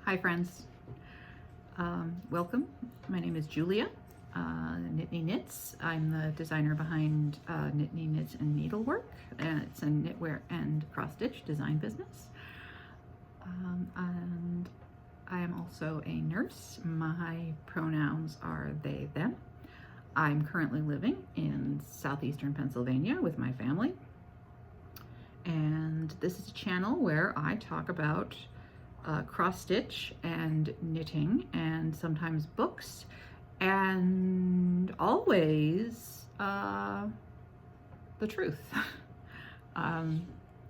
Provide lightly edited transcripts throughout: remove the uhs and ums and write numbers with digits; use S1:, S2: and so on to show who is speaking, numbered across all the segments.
S1: Hi friends, welcome. My name is Julia, Knitney Knits. I'm the designer behind Knitney Knits and Needlework. It's a knitwear and cross-stitch design business. And I am also a nurse. My pronouns are they, them. I'm currently living in southeastern Pennsylvania with my family. And this is a channel where I talk about cross-stitch and knitting and sometimes books and always the truth.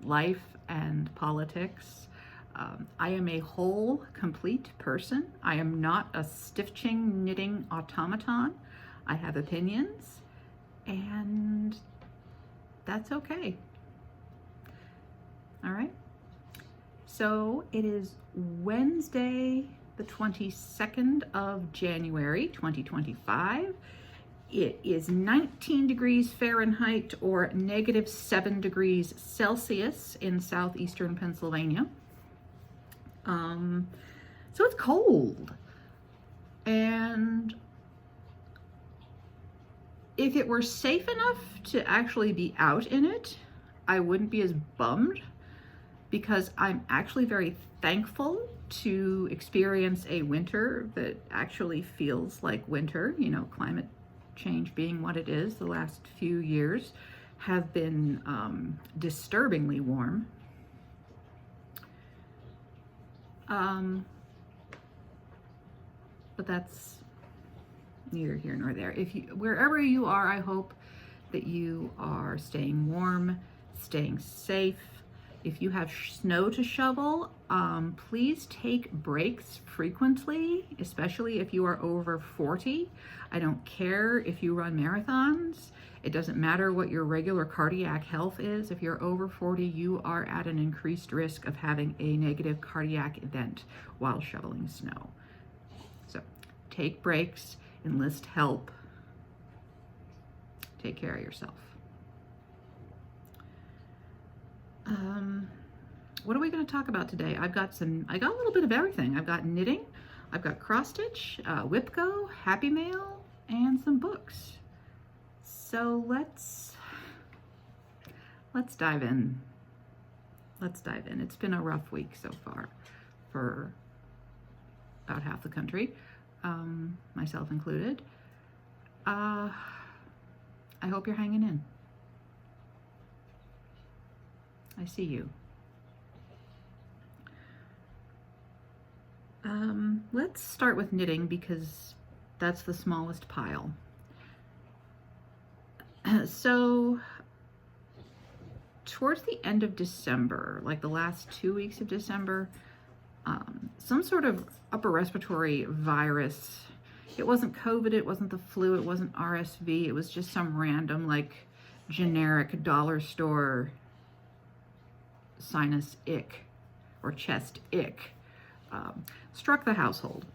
S1: Life and politics. I am a whole, complete person. I am not a stitching, knitting automaton. I have opinions and that's okay. All right. So it is Wednesday, the 22nd of January, 2025. It is 19 degrees Fahrenheit or -7 degrees Celsius in southeastern Pennsylvania. So it's cold. And if it were safe enough to actually be out in it, I wouldn't be as bummed, because I'm actually very thankful to experience a winter that actually feels like winter. You know, climate change being what it is, the last few years have been disturbingly warm. But that's neither here nor there. Wherever you are, I hope that you are staying warm, staying safe. If you have snow to shovel, please take breaks frequently, especially if you are over 40. I don't care if you run marathons. It doesn't matter what your regular cardiac health is. If you're over 40, you are at an increased risk of having a negative cardiac event while shoveling snow. So take breaks, enlist help, take care of yourself. What are we going to talk about today? I got a little bit of everything. I've got knitting, I've got cross stitch, Whipco, Happy Mail, and some books. So let's dive in. Let's dive in. It's been a rough week so far for about half the country, myself included. I hope you're hanging in. I see you. Let's start with knitting because that's the smallest pile. So towards the end of December, like the last 2 weeks of December, some sort of upper respiratory virus. It wasn't COVID, it wasn't the flu, it wasn't RSV, it was just some random like generic dollar store sinus ick or chest ick struck the household,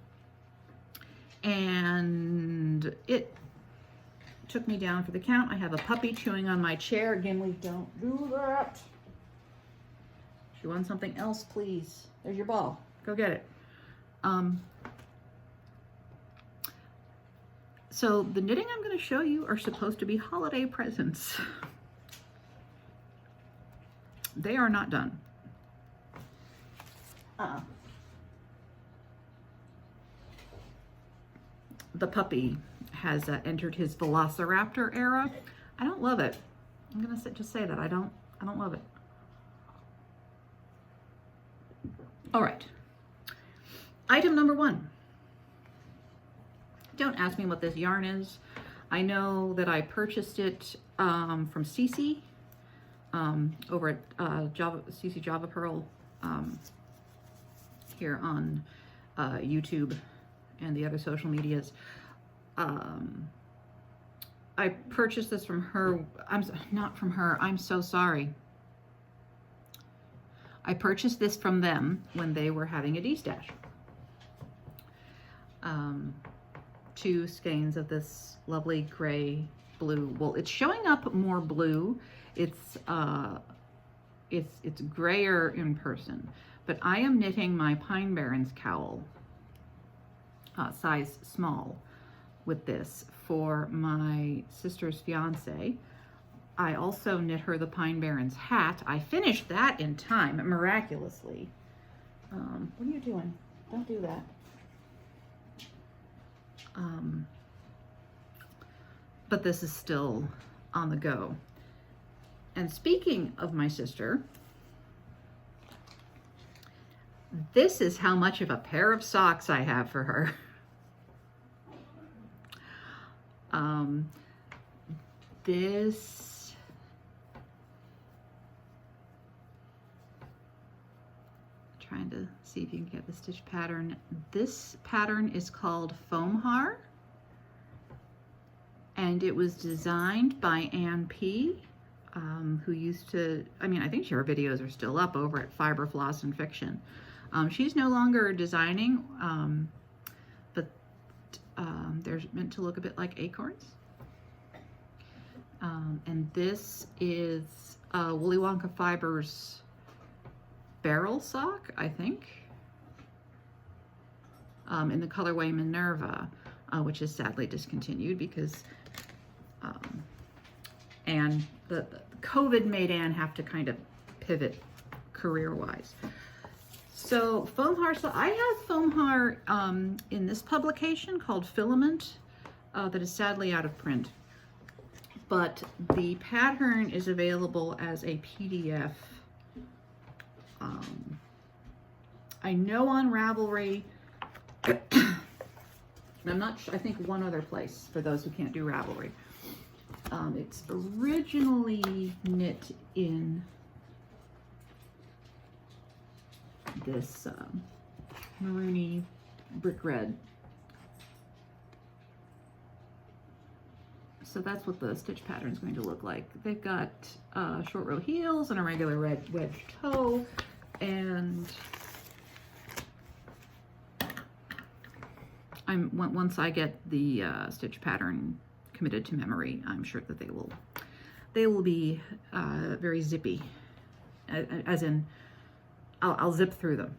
S1: and it took me down for the count. I have a puppy chewing on my chair. Gimli, don't do that. If you want something else, please. There's your ball. Go get it. So the knitting I'm going to show you are supposed to be holiday presents. They are not done. The puppy has entered his Velociraptor era. I don't love it. I'm gonna just say that I don't love it. All right. Item number 1. Don't ask me what this yarn is. I know that I purchased it from Cece over at Cece Java Pearl here on YouTube and the other social medias. I purchased this from her. Not from her. I'm so sorry. I purchased this from them when they were having a D-stash. 2 skeins of this lovely gray blue wool. It's showing up more blue. It's It's grayer in person, but I am knitting my Pine Barrens cowl, size small, with this for my sister's fiance. I also knit her the Pine Barrens hat. I finished that in time, miraculously. What are you doing? Don't do that. But this is still on the go. And speaking of my sister, this is how much of a pair of socks I have for her. This trying to see if you can get the stitch pattern. This pattern is called Foam Har, and it was designed by Ann P., who used to, I mean, I think her videos are still up over at Fiber, Floss, and Fiction. She's no longer designing, but they're meant to look a bit like acorns. And this is Woolly Wonka Fibers barrel sock, I think, in the colorway Minerva, which is sadly discontinued because and the COVID made Anne have to kind of pivot career-wise. So Foam Har, so I have Foam Har in this publication called Filament that is sadly out of print, but the pattern is available as a PDF. I know on Ravelry, I'm not sure, I think one other place for those who can't do Ravelry. It's originally knit in this maroony brick red. So that's what the stitch pattern is going to look like. They've got short row heels and a regular red wedge toe, and once I get the stitch pattern committed to memory, I'm sure that they will be very zippy, as in I'll zip through them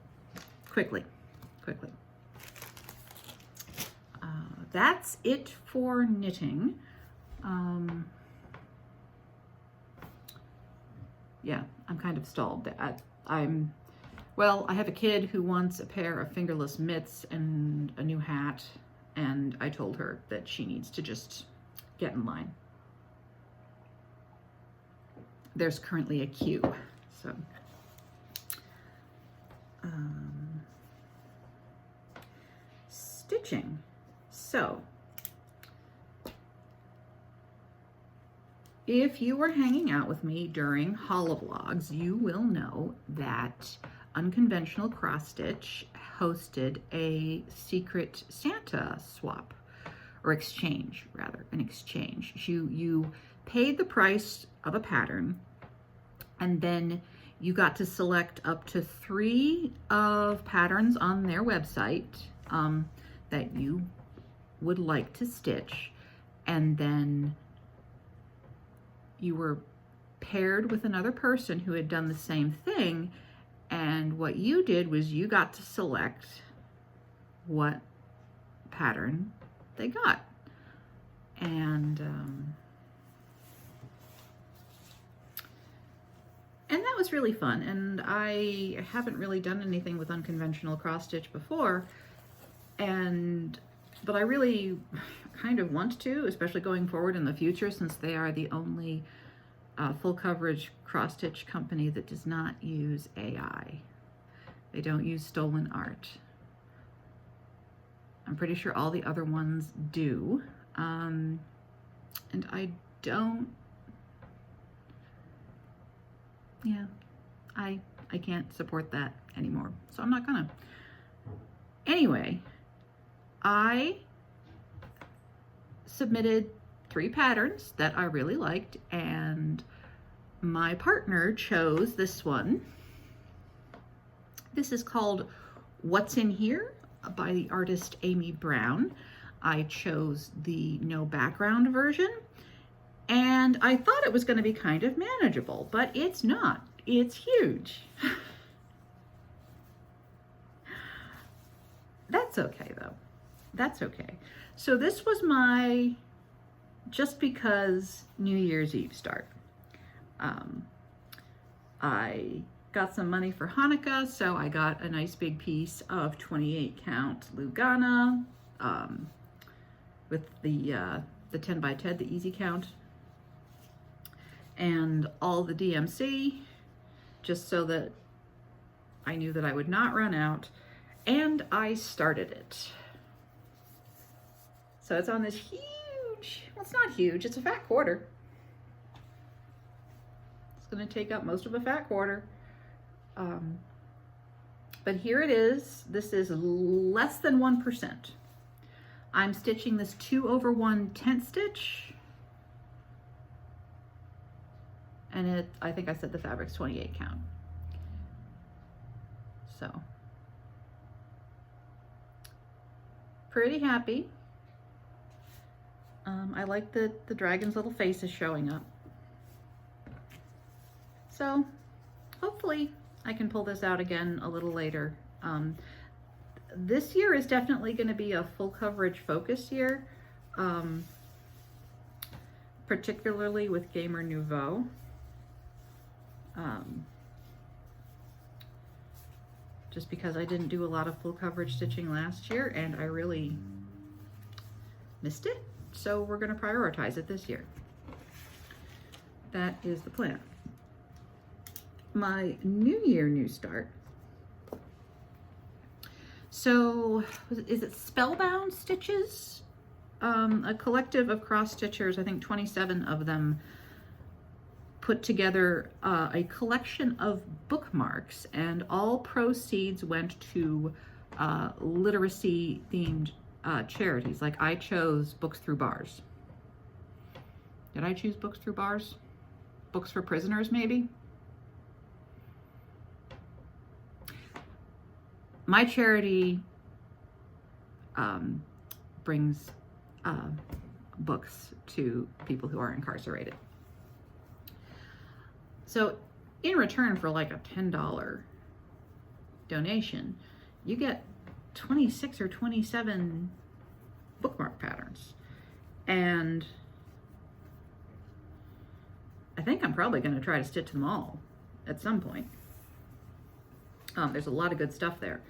S1: quickly. That's it for knitting. Yeah, I'm kind of stalled. Well, I have a kid who wants a pair of fingerless mitts and a new hat, and I told her that she needs to just get in line. There's currently a queue, so. Stitching. So, if you were hanging out with me during Holovlogs, you will know that Unconventional Cross Stitch hosted a secret Santa swap, or exchange, rather, an exchange. You paid the price of a pattern, and then you got to select up to 3 of patterns on their website that you would like to stitch, and then you were paired with another person who had done the same thing, and what you did was you got to select what pattern they got. And that was really fun, and I haven't really done anything with unconventional cross stitch before, but I really kind of want to, especially going forward in the future, since they are the only full coverage cross stitch company that does not use AI. They don't use stolen art. I'm pretty sure all the other ones do, and I don't. Yeah, I can't support that anymore, so I'm not gonna. Anyway, I submitted 3 patterns that I really liked, and my partner chose this one. This is called What's in Here by the artist Amy Brown. I chose the no background version, and I thought it was going to be kind of manageable, but it's not. it's huge. That's okay though. That's okay. So this was my just because New Year's Eve start. I got some money for Hanukkah, so I got a nice big piece of 28 count Lugana with the 10 by 10, the easy count, and all the DMC, just so that I knew that I would not run out, and I started it. So it's on this huge, well, it's not huge, it's a fat quarter. It's gonna take up most of a fat quarter. But here it is. This is less than 1%. I'm stitching this 2/1 tent stitch. And I think I said the fabric's 28 count. So, pretty happy. I like the dragon's little face is showing up. So, hopefully I can pull this out again a little later. This year is definitely going to be a full coverage focus year, particularly with Gamer Nouveau. Just because I didn't do a lot of full coverage stitching last year and I really missed it. So we're going to prioritize it this year. That is the plan. My New Year New Start. So is it Spellbound Stitches? A collective of cross stitchers, I think 27 of them, put together a collection of bookmarks, and all proceeds went to literacy themed charities. Like I chose Books Through Bars. Did I choose Books Through Bars? Books for Prisoners, maybe? My charity brings books to people who are incarcerated. So in return for like a $10 donation, you get 26 or 27 bookmark patterns. And I think I'm probably going to try to stitch them all at some point. There's a lot of good stuff there.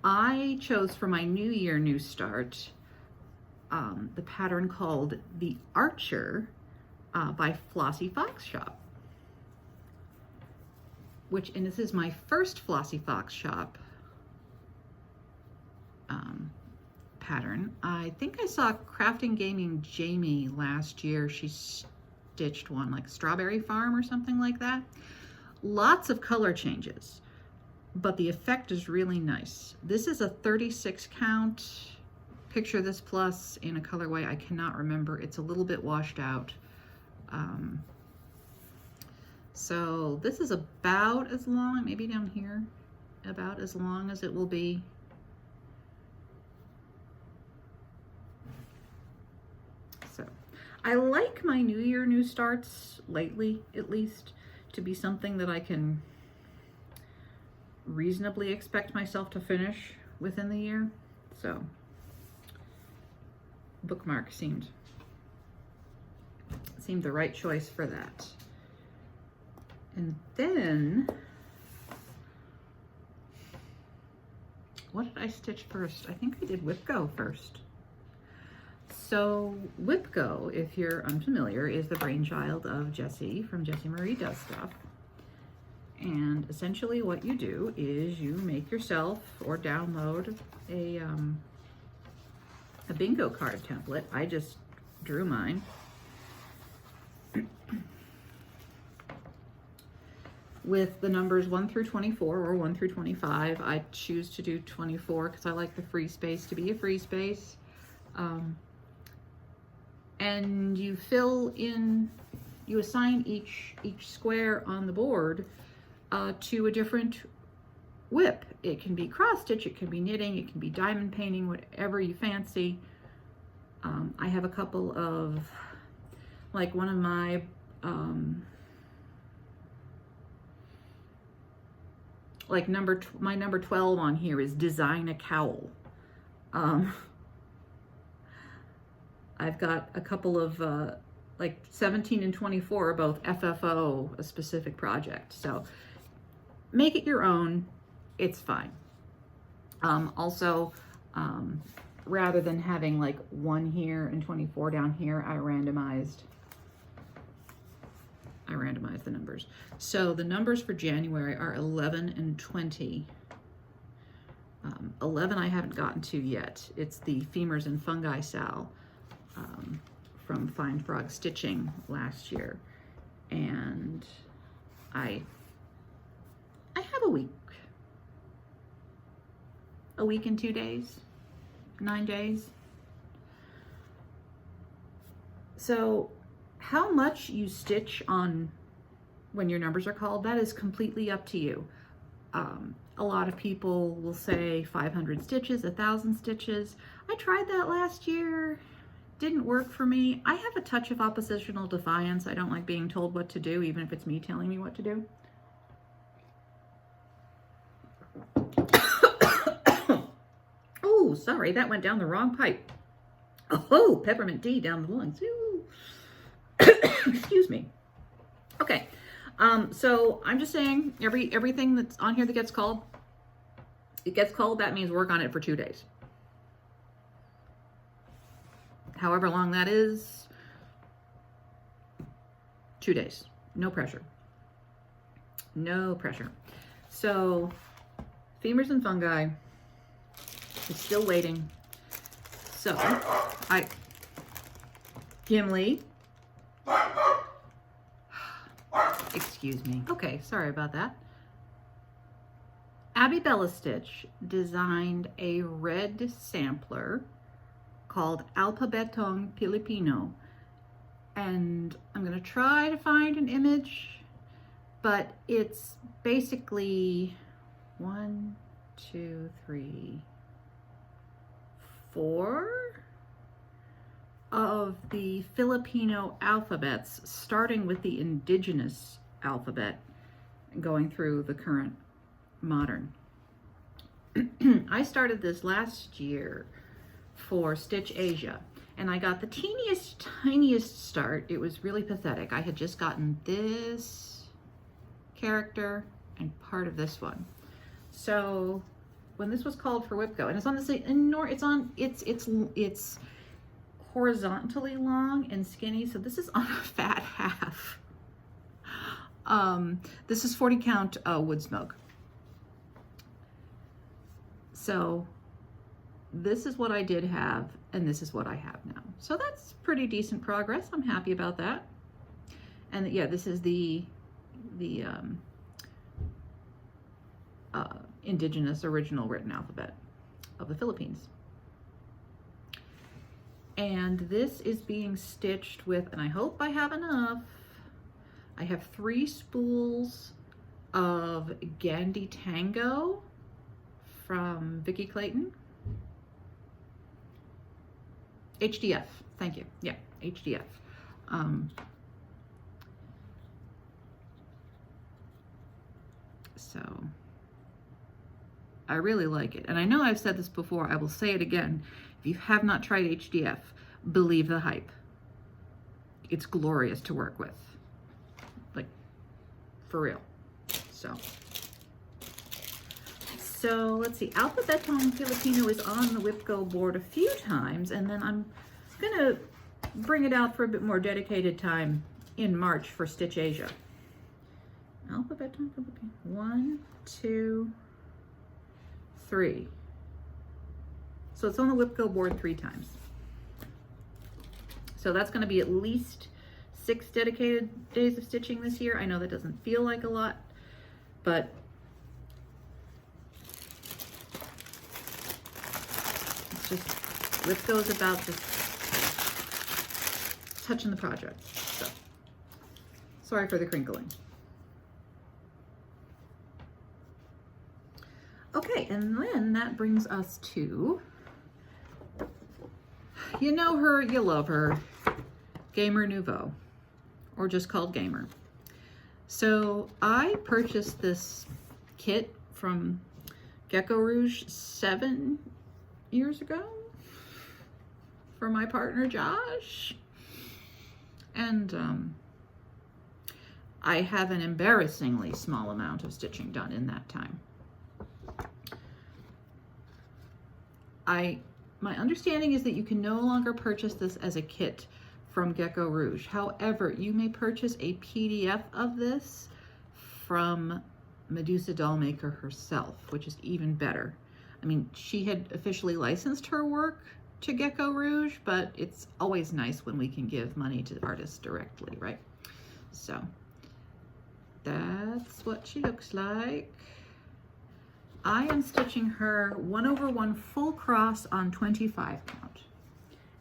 S1: I chose for my New Year New Start the pattern called The Archer by Flossie Fox Shop. And this is my first Flossie Fox Shop pattern. I think I saw Crafting Gaming Jamie last year. She stitched one like Strawberry Farm or something like that. Lots of color changes, but the effect is really nice. This is a 36 count. Picture this plus in a colorway I cannot remember. It's a little bit washed out. So this is about as long, maybe down here, about as long as it will be. So I like my New Year New Starts lately, at least, to be something that I can reasonably expect myself to finish within the year. So bookmark seemed the right choice for that. And then, what did I stitch first? I think I did Whip-Go first. So Whip-Go, if you're unfamiliar, is the brainchild of Jessie from Jessie Marie Does Stuff. And essentially what you do is you make yourself or download a bingo card template. I just drew mine. With the numbers 1 through 24 or 1 through 25. I choose to do 24 because I like the free space to be a free space. And you fill in, you assign each square on the board to a different whip. It can be cross stitch, it can be knitting, it can be diamond painting, whatever you fancy. I have a couple of, like one of my like my number 12 on here is design a cowl. I've got a couple of like 17 and 24 are both FFO, a specific project. So make it your own. It's fine. Also, rather than having like 1 here and 24 down here, I randomized the numbers. So the numbers for January are 11 and 20. 11 I haven't gotten to yet. It's the Femurs and Fungi Sal from Fine Frog Stitching last year. And I have a week. A week and 2 days, 9 days. So how much you stitch on when your numbers are called, that is completely up to you. A lot of people will say 500 stitches, 1,000 stitches. I tried that last year. Didn't work for me. I have a touch of oppositional defiance. I don't like being told what to do, even if it's me telling me what to do. Oh, sorry, that went down the wrong pipe. Oh, peppermint tea down the lungs. Excuse me. Okay, so I'm just saying everything that's on here that gets called, it gets called. That means work on it for 2 days. However long that is, 2 days. No pressure. No pressure. So, Femurs and Fungi is still waiting. So, Gimli. Excuse me. Okay, sorry about that. Abby Bella Stitch designed a red sampler called Alphabetong Pilipino. And I'm going to try to find an image, but it's basically 1, 2, 3, 4 of the Filipino alphabets, starting with the indigenous alphabet and going through the current modern. I started this last year for Stitch Asia, and I got the teeniest, tiniest start. It was really pathetic. I had just gotten this character and part of this one. So when this was called for WIPCO, and it's on the same, it's horizontally long and skinny, so this is on a fat half. This is 40 count wood smoke. So this is what I did have, and this is what I have now. So that's pretty decent progress. I'm happy about that. And yeah, this is the indigenous original written alphabet of the Philippines. And this is being stitched with, and I hope I have enough, I have 3 spools of Gandhi Tango from Vicki Clayton. HDF, thank you. Yeah, HDF. So I really like it. And I know I've said this before, I will say it again. If you have not tried HDF, believe the hype. It's glorious to work with. Like, for real. So let's see, Alphabetong Filipino is on the WIPCO board a few times, and then I'm gonna bring it out for a bit more dedicated time in March for Stitch Asia. Alphabetong Filipino, 1, 2, 3. So it's on the WIPCO board 3 times. So that's gonna be at least 6 dedicated days of stitching this year. I know that doesn't feel like a lot, but it's just, WIPCO is about just touching the project. So sorry for the crinkling. Okay, and then that brings us to, you know her, you love her, Gamer Nouveau, or just called Gamer. So I purchased this kit from Gecko Rouge 7 years ago for my partner Josh. And I have an embarrassingly small amount of stitching done in that time. My understanding is that you can no longer purchase this as a kit from Gecko Rouge. However, you may purchase a PDF of this from Medusa Dollmaker herself, which is even better. I mean, she had officially licensed her work to Gecko Rouge, but it's always nice when we can give money to the artists directly, right? So that's what she looks like. I am stitching her 1/1 full cross on 25 count,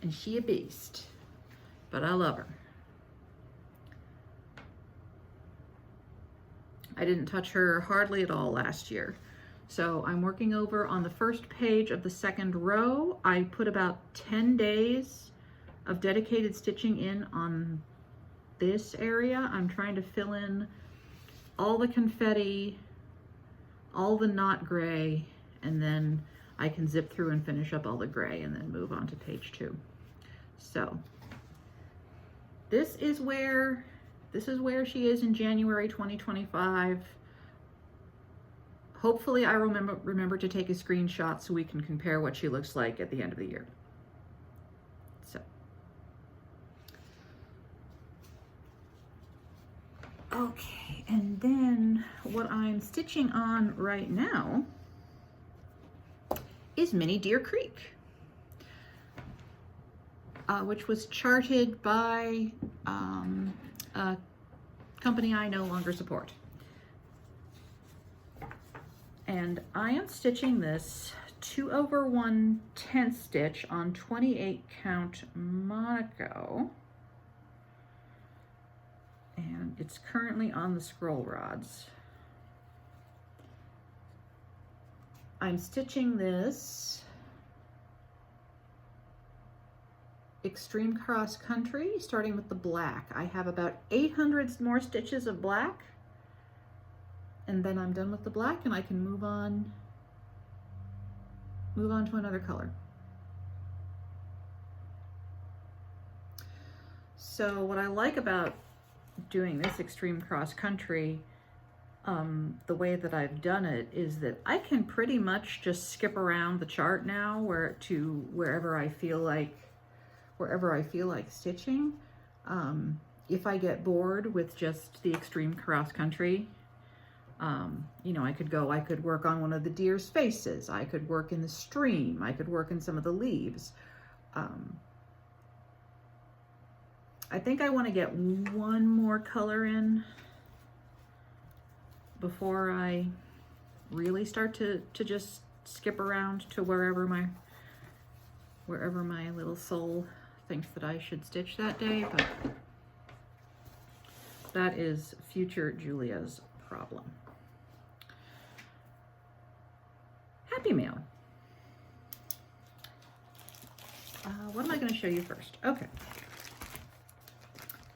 S1: and she a beast, but I love her. I didn't touch her hardly at all last year. So I'm working over on the first page of the second row. I put about 10 days of dedicated stitching in on this area. I'm trying to fill in all the confetti, all the not gray, and then I can zip through and finish up all the gray and then move on to page 2. So this is where she is in January 2025. Hopefully I remember to take a screenshot so we can compare what she looks like at the end of the year. So, okay, and then what I'm stitching on right now is Mini Deer Creek, which was charted by a company I no longer support. And I am stitching this 2/1 10th stitch on 28 count Monaco. And it's currently on the scroll rods. I'm stitching this extreme cross country, starting with the black. I have about 800 more stitches of black, and then I'm done with the black and I can move on to another color. So what I like about doing this extreme cross country, the way that I've done it, is that I can pretty much just skip around the chart now wherever I feel like stitching. If I get bored with just the extreme cross country, you know, I could work on one of the deer's faces. I could work in the stream. I could work in some of the leaves. I think I want to get one more color in before I really start to just skip around to wherever my little soul thinks that I should stitch that day, but that is future Julia's problem. Happy Mail. What am I going to show you first? Okay.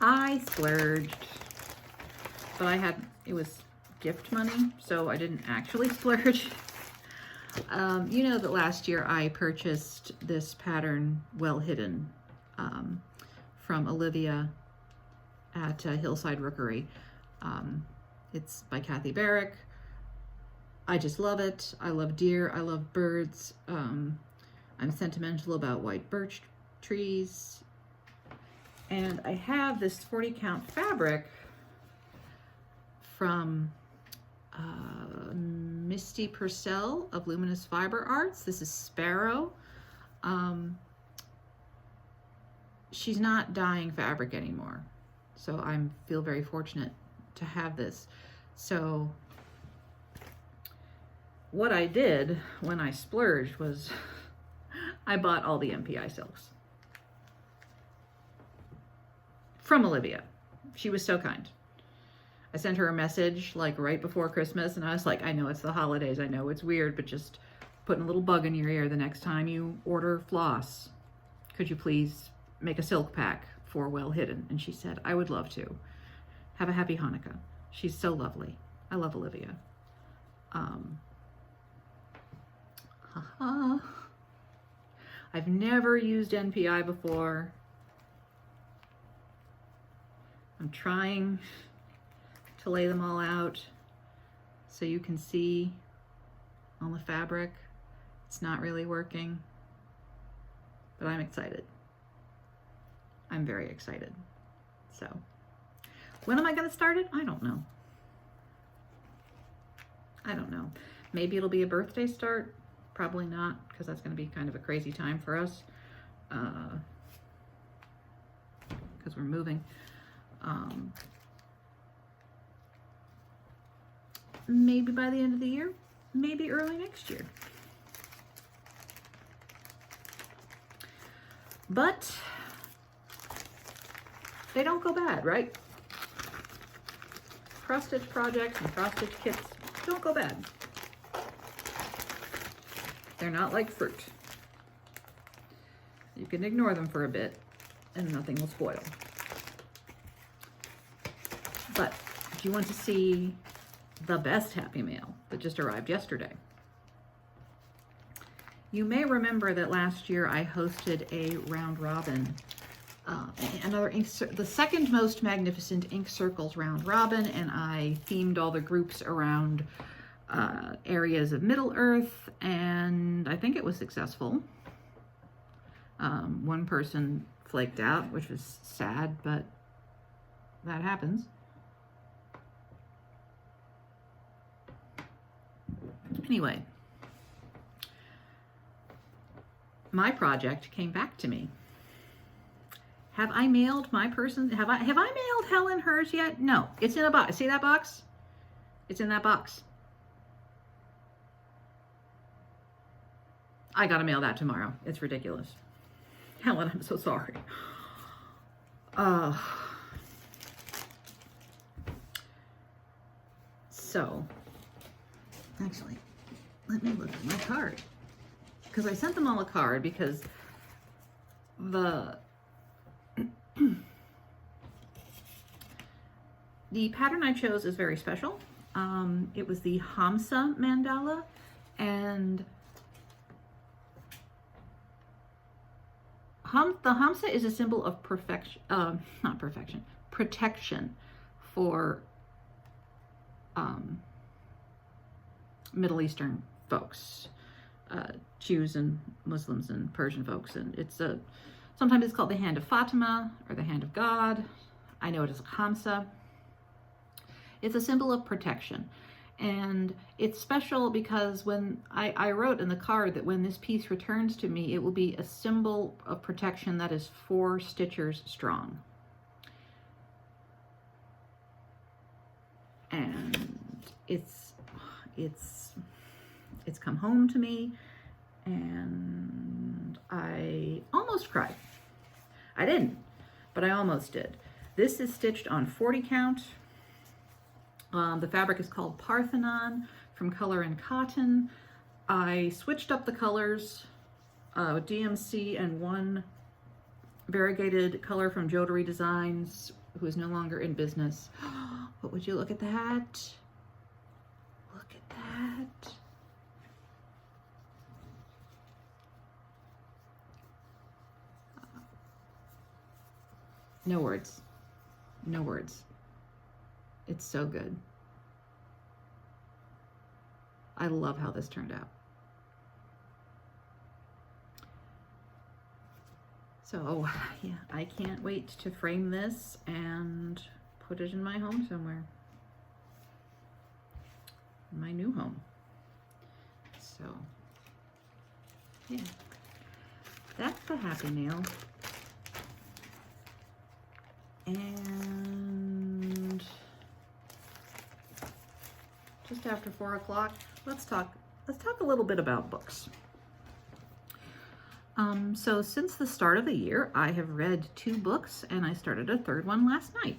S1: I splurged, but it was gift money, so I didn't actually splurge. You know that last year I purchased this pattern, Well Hidden, from Olivia at Hillside Rookery. It's by Kathy Barrick. I just love it. I love deer. I love birds. I'm sentimental about white birch trees. And I have this 40 count fabric from Misty Purcell of Luminous Fiber Arts. This is Sparrow. She's not dyeing fabric anymore, so I feel very fortunate to have this. So what I did when I splurged was I bought all the MPI silks from Olivia. She was so kind. I sent her a message like right before Christmas, and I was like, I know it's the holidays, I know it's weird, but just putting a little bug in your ear the next time you order floss. Could you please make a silk pack for Well Hidden? And she said, I would love to. Have a happy Hanukkah. She's so lovely. I love Olivia. I've never used NPI before. I'm trying to lay them all out so you can see on the fabric. It's not really working, but I'm excited. I'm very excited. So when am I going to start it? I don't know. I don't know. Maybe it'll be a birthday start. Probably not, because that's going to be kind of a crazy time for us, because we're moving. Maybe by the end of the year, maybe early next year. But they don't go bad, right? Cross-stitch projects and cross-stitch kits don't go bad. They're not like fruit. You can ignore them for a bit and nothing will spoil. But if you want to see the best Happy Mail that just arrived yesterday, you may remember that last year I hosted a round robin, the second most magnificent Ink Circles round robin, and I themed all the groups around areas of Middle Earth, and I think it was successful. One person flaked out, which was sad, but that happens. Anyway, my project came back to me. Have I mailed my person? Have I mailed Helen hers yet? No, it's in a box. See that box? It's in that box. I gotta mail that tomorrow. It's ridiculous. Helen, I'm so sorry. So, actually, let me look at my card. Because I sent them all a card because the pattern I chose is very special. It was the Hamsa Mandala, and the Hamsa is a symbol of perfection, not perfection, protection for Middle Eastern folks, Jews and Muslims and Persian folks, and it's sometimes it's called the hand of Fatima or the hand of God. I know it as a Hamsa. It's a symbol of protection, and it's special because when I wrote in the card that when this piece returns to me, it will be a symbol of protection that is 4 stitchers strong. And it's come home to me, and I almost cried. I didn't, but I almost did. This is stitched on 40 count. The fabric is called Parthenon from Color and Cotton. I switched up the colors, DMC and one variegated color from Jodari Designs, who is no longer in business. But would you look at that? Look at that. No words. No words. It's so good. I love how this turned out. So, yeah, I can't wait to frame this and put it in my home somewhere. My new home. So, yeah, that's the Happy Mail. And just after 4 o'clock, let's talk a little bit about books. So since the start of the year, I have read 2 books, and I started a 3rd one last night.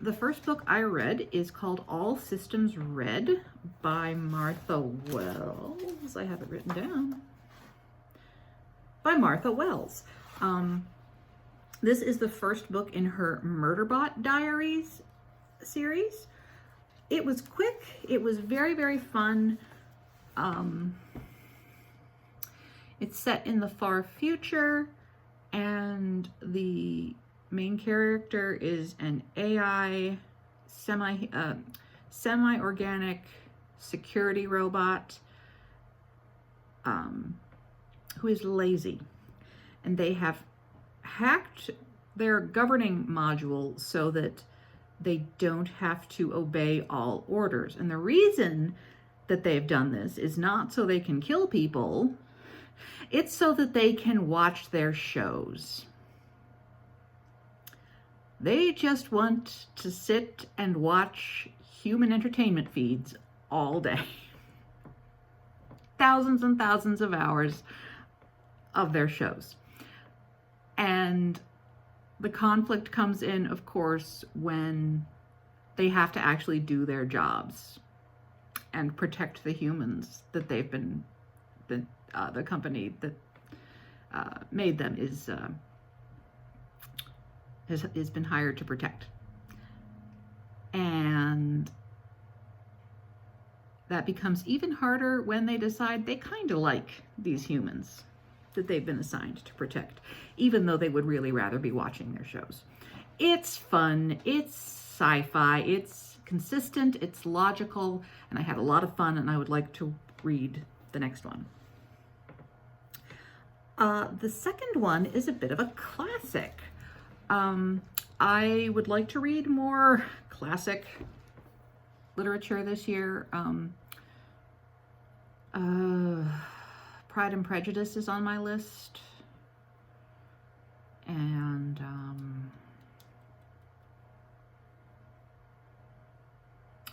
S1: The first book I read is called All Systems Red by Martha Wells. I have it written down. By Martha Wells. This is the first book in her Murderbot Diaries series. It was quick. It was very, very fun. It's set in the far future, and the main character is an AI semi-organic security robot who is lazy, and they have hacked their governing module so that they don't have to obey all orders. And the reason that they've done this is not so they can kill people, it's so that they can watch their shows. They just want to sit and watch human entertainment feeds all day. Thousands and thousands of hours of their shows. And the conflict comes in, of course, when they have to actually do their jobs and protect the humans that they've been, the company that made them has been hired to protect. And that becomes even harder when they decide they kind of like these humans that they've been assigned to protect, even though they would really rather be watching their shows. It's fun, it's sci-fi, it's consistent, it's logical, and I had a lot of fun, and I would like to read the next one. The second one is a bit of a classic. I would like to read more classic literature this year. Pride and Prejudice is on my list. And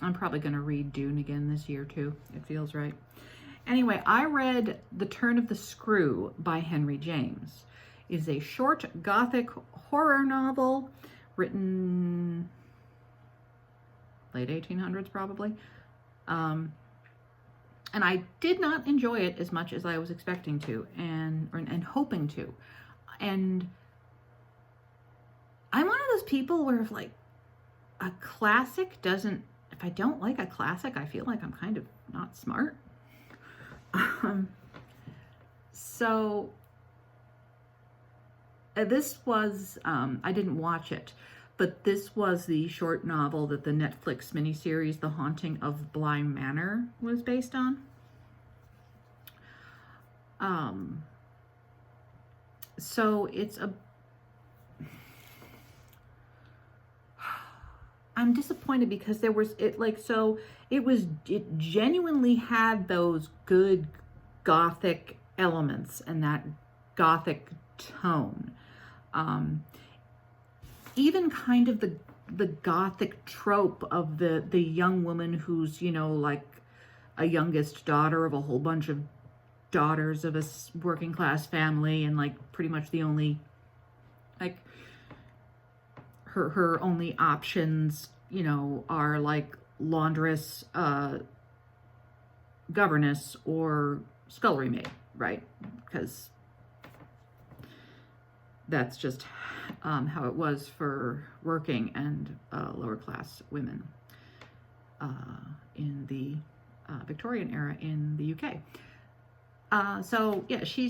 S1: I'm probably going to read Dune again this year too. It feels right. Anyway, I read The Turn of the Screw by Henry James. It is a short Gothic horror novel written late 1800s probably. And I did not enjoy it as much as I was expecting to and hoping to. And I'm one of those people where if like a classic doesn't, if I don't like a classic, I feel like I'm kind of not smart. So this was, I didn't watch it, but this was the short novel that the Netflix miniseries, The Haunting of Bly Manor, was based on. So it's I'm disappointed because there was, it genuinely had those good Gothic elements and that Gothic tone. Even kind of the Gothic trope of the young woman who's, you know, like a youngest daughter of a whole bunch of daughters of a working class family, and like pretty much the only, like her only options, you know, are like laundress, governess, or scullery maid, right? Because that's just how it was for working and lower class women in the Victorian era in the UK. So yeah, she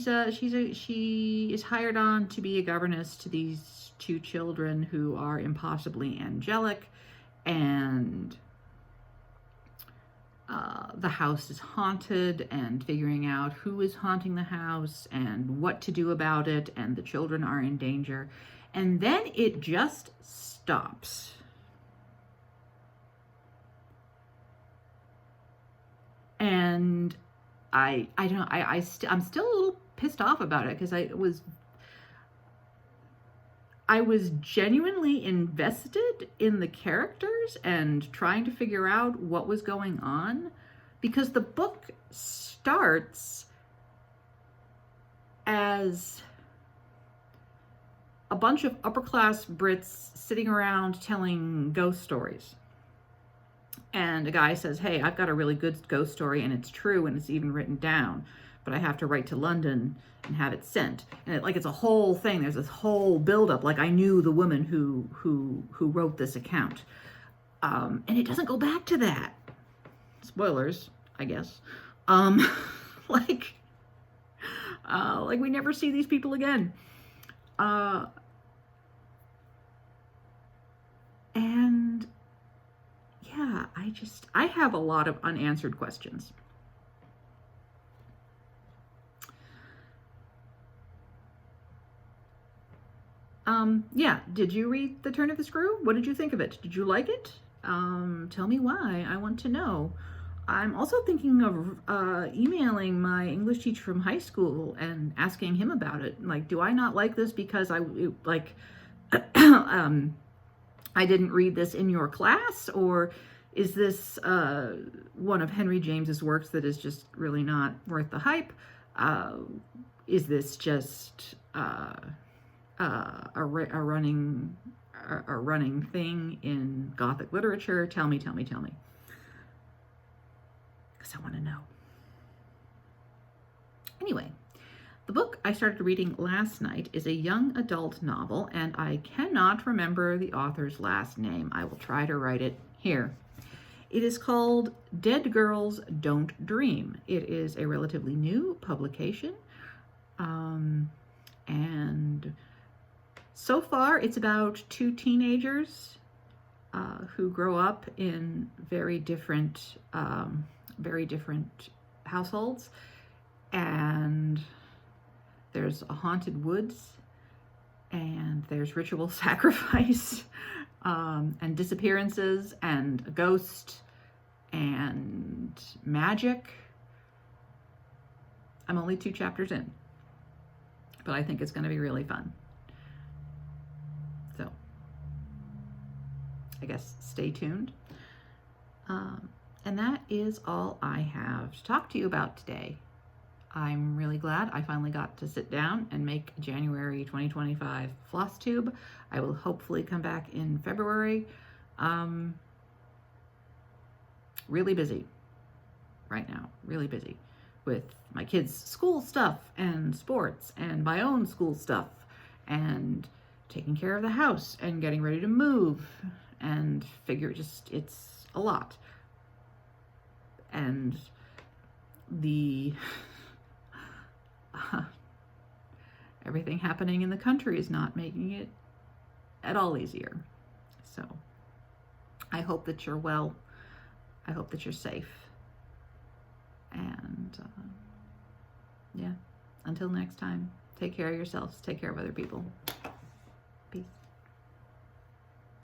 S1: is hired on to be a governess to these two children who are impossibly angelic, and the house is haunted, and figuring out who is haunting the house and what to do about it, and the children are in danger, and then it just stops. And I don't know, I'm still a little pissed off about it, because I was genuinely invested in the characters and trying to figure out what was going on, because the book starts as a bunch of upper class Brits sitting around telling ghost stories. And a guy says, hey, I've got a really good ghost story, and it's true, and it's even written down, but I have to write to London and have it sent. And it's a whole thing. There's this whole buildup. Like, I knew the woman who wrote this account. And it doesn't go back to that. Spoilers, I guess. like we never see these people again. And yeah, I have a lot of unanswered questions. Yeah, did you read The Turn of the Screw? What did you think of it? Did you like it? Tell me why. I want to know. I'm also thinking of emailing my English teacher from high school and asking him about it. Like, do I not like this because I didn't read this in your class? Or is this one of Henry James's works that is just really not worth the hype? Is this just a running thing in Gothic literature? Tell me. Because I want to know. Anyway, the book I started reading last night is a young adult novel, and I cannot remember the author's last name. I will try to write it here. It is called Dead Girls Don't Dream. It is a relatively new publication, and so far it's about two teenagers who grow up in very different households, and there's a haunted woods, and there's ritual sacrifice, and disappearances, and a ghost, and magic. I'm only 2 chapters in, but I think it's going to be really fun. So, I guess stay tuned. And that is all I have to talk to you about today. I'm really glad I finally got to sit down and make January 2025 FlossTube. I will hopefully come back in February. Really busy right now, really busy with my kids' school stuff and sports and my own school stuff and taking care of the house and getting ready to move and it's a lot. And the everything happening in the country is not making it at all easier. So I hope that you're well. I hope that you're safe. And yeah, until next time, take care of yourselves, take care of other people.